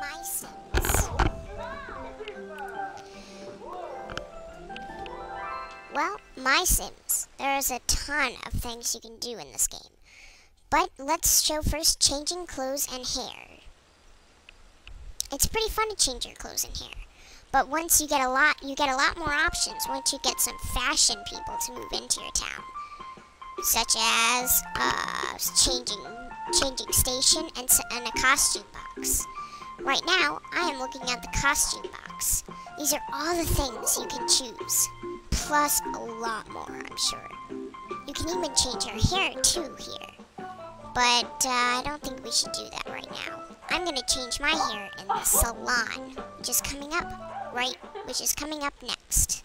MySims. Well, MySims. There is a ton of things you can do in this game. But let's show first changing clothes and hair. It's pretty fun to change your clothes and hair. But once you get a lot more options once you get some fashion people to move into your town. Such as changing station and a costume box. Right now, I am looking at the costume box. These are all the things you can choose, plus a lot more, I'm sure. You can even change your hair too here, but I don't think we should do that right now. I'm gonna change my hair in the salon, which is coming up next.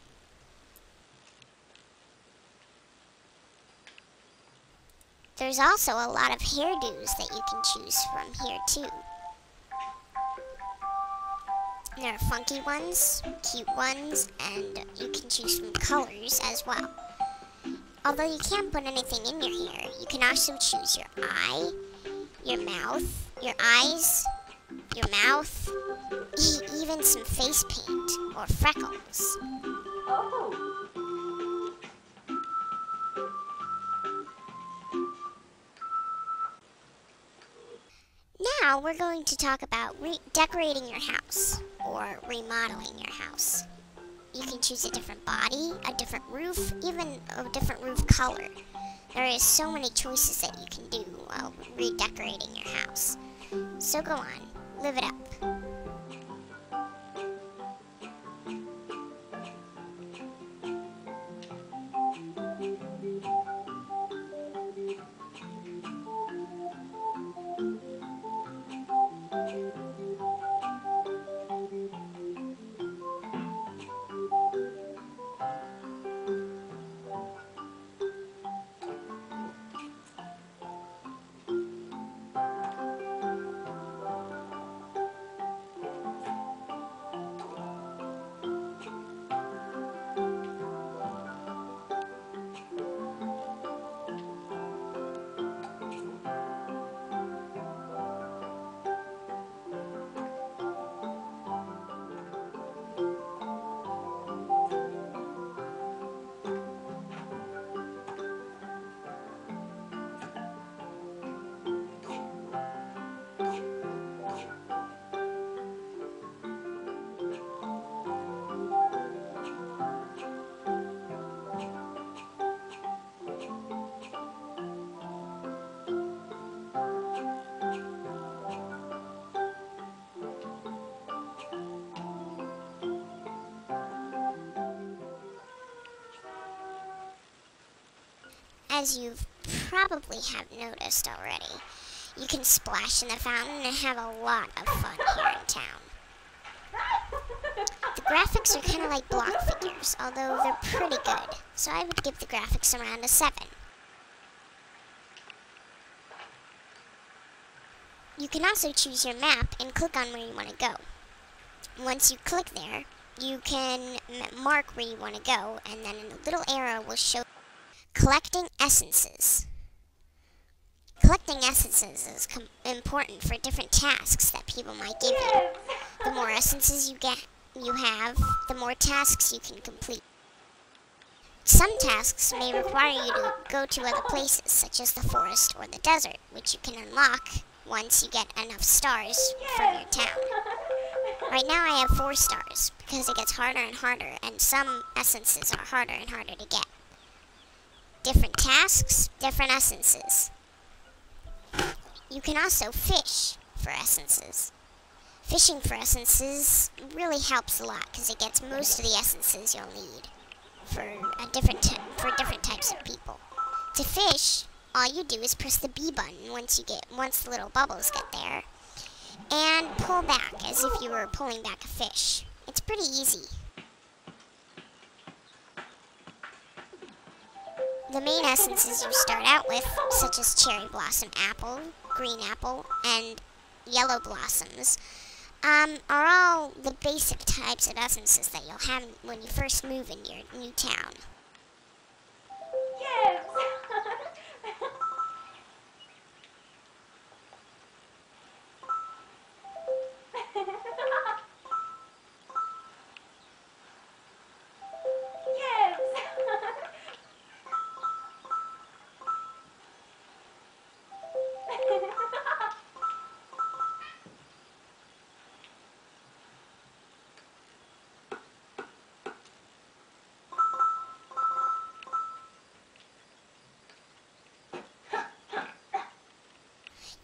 There's also a lot of hairdos that you can choose from here too. There are funky ones, cute ones, and you can choose from colors as well. Although you can't put anything in your hair, you can also choose your eye, your mouth, your eyes, your mouth, even some face paint or freckles. Now we're going to talk about decorating your house or remodeling your house. You can choose a different body, a different roof, even a different roof color. There is so many choices that you can do while redecorating your house. So go on, live it up. As you probably have noticed already, you can splash in the fountain and have a lot of fun here in town. The graphics are kind of like block figures, although they're pretty good, so I would give the graphics around a 7. You can also choose your map and click on where you want to go. Once you click there, you can mark where you want to go, and then a little arrow will show collecting essences. Collecting essences is important for different tasks that people might give you. The more essences you have, the more tasks you can complete. Some tasks may require you to go to other places, such as the forest or the desert, which you can unlock once you get enough stars from your town. Right now I have 4 stars, because it gets harder and harder, and some essences are harder and harder to get. Different tasks, different essences. You can also fish for essences. Fishing for essences really helps a lot because it gets most of the essences you'll need for different types of people. To fish, all you do is press the B button once the little bubbles get there, and pull back as if you were pulling back a fish. It's pretty easy. The main essences you start out with, such as cherry blossom apple, green apple, and yellow blossoms, are all the basic types of essences that you'll have when you first move into your new town. Yes!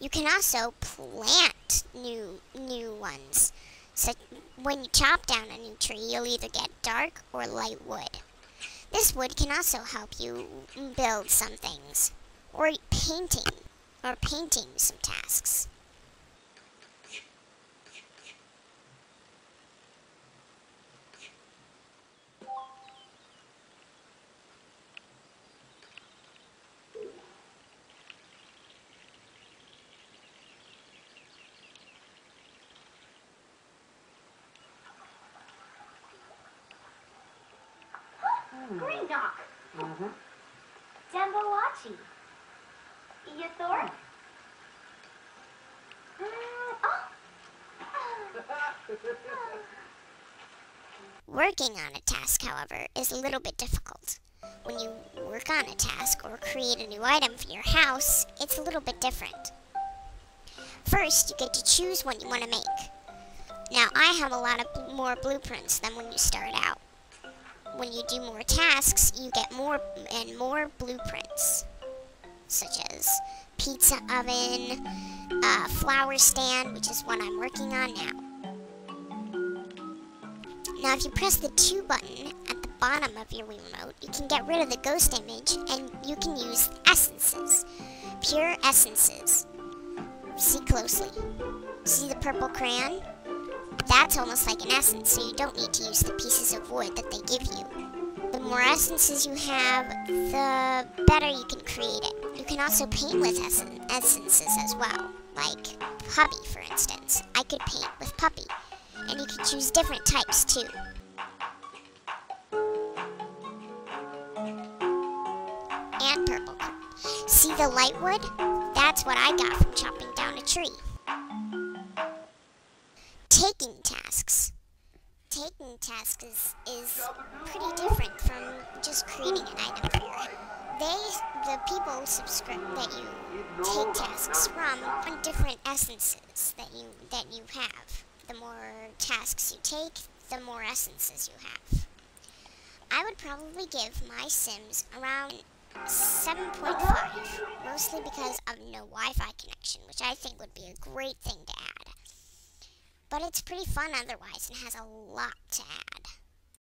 You can also plant new ones. So when you chop down a new tree, you'll either get dark or light wood. This wood can also help you build some things, or painting some tasks. Green Doc. Dembowachi. Yathor. Working on a task, however, is a little bit difficult. When you work on a task or create a new item for your house, it's a little bit different. First, you get to choose what you want to make. Now, I have a lot of more blueprints than when you start out. When you do more tasks, you get more and more blueprints, such as pizza oven, flower stand, which is what I'm working on now. Now, if you press the 2 button at the bottom of your Wii remote, you can get rid of the ghost image, and you can use essences, pure essences. See closely. See the purple crayon? That's almost like an essence, so you don't need to use the pieces of wood that they give you. The more essences you have, the better you can create it. You can also paint with essences as well, like Puppy, for instance. I could paint with Puppy, and you can choose different types too. And purple. See the light wood? That's what I got from chopping down a tree. Taking tasks. Taking tasks is pretty different from just creating an item for your house. The people that you take tasks from are different essences that you have. The more tasks you take, the more essences you have. I would probably give MySims around 7.5, mostly because of no Wi-Fi connection, which I think would be a great thing to add. But it's pretty fun otherwise and has a lot to add.